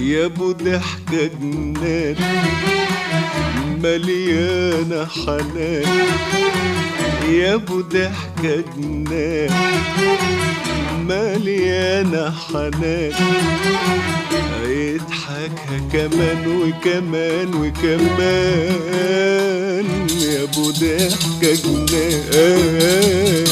يا ابو ضحكة جنان مليانة حنان، يا ابو ضحكة جنان مليانة حنان، يضحكها كمان وكمان وكمان، يا ابو ضحكة جنان.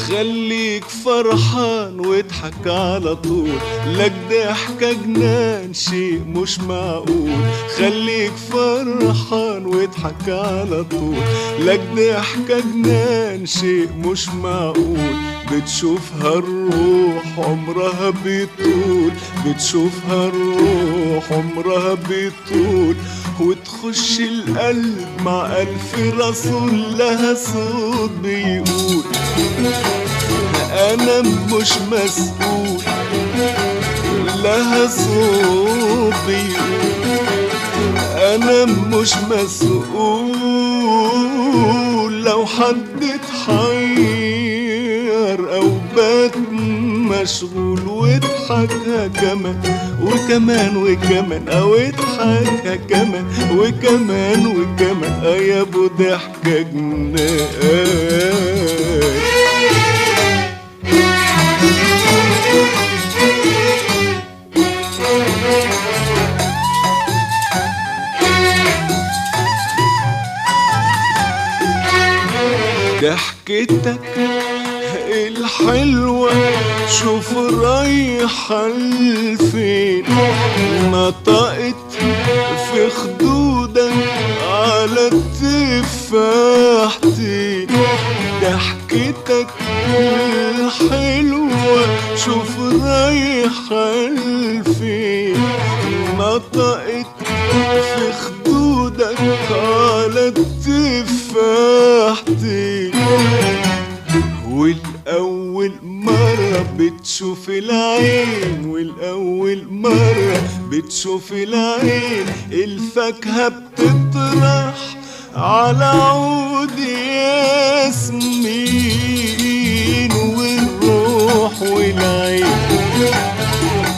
خليك فرحان واضحك على طول، لك ضحكة جنان شيء مش معقول. خليك فرحان واضحك على طول، لك ضحكة جنان شيء مش معقول. بتشوفها الروح عمرها بيطول، بتشوفها الروح عمرها بيطول، وتخش القلب مع ألف رسول لها صوت بيقول أنا مش مسؤول، لها صوت بيقول أنا مش مسؤول. لو حد اتحير أو بات مشغول، واضحكها كمان وكمان وكمان، أو اضحكها كمان وكمان وكمان، يا ابو ضحكة جنان. ضحكتك الحلوة شوف رايحة لفين، نطقت في خدودك على التفاحتين. ضحكتك الحلوة شوف رايحة لفين، نطقت في خدودك على التفاحتين. والأول مرة بتشوف العين، والأول مرة بتشوف العين، الفاكهة بتطرح على عود ياسمين. والروح والعين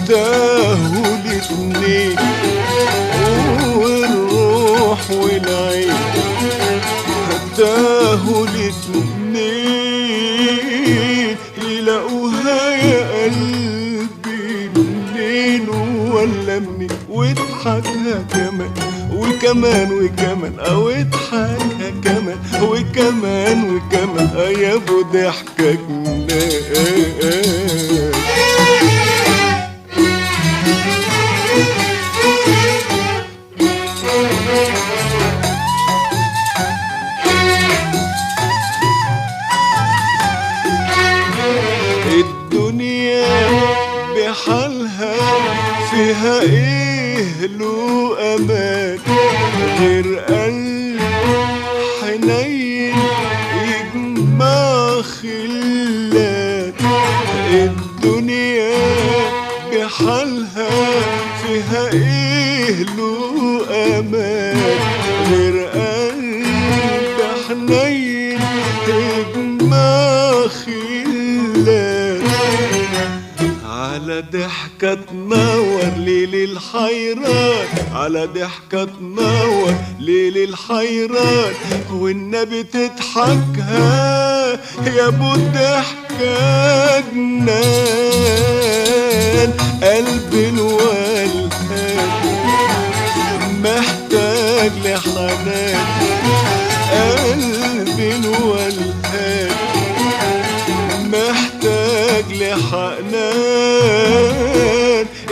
تاهوا الاتنين، والروح والعين تاهوا الاتنين، يلاقوها يا قلبي منين ولا منين. واضحكها كمان وكمان وكمان، او اضحكها كمان وكمان وكمان، يا ابو ضحكة جنان. الدنيا بحالها فيها ايه له امان، غير قلب حنين يجمع خلات. الدنيا بحالها فيها ايه له امان، غير قلب حنين يجمع خلات. على ضحكة تنور ليل الحيران، على ضحكة تنور ليل الحيران، والنبي تضحكها يا ابو الضحكة جنان. قلبي الولهان محتاج لحنان، قلبي الولهان محتاج لحنان.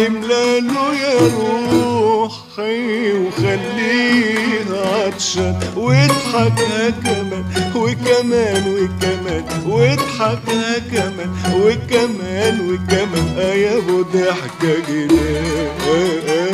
املاله يا روحي وخليه عطشان، واضحكها كمان وكمان وكمان، واضحكها كمان وكمان وكمان، يا ابو ضحكة جنان.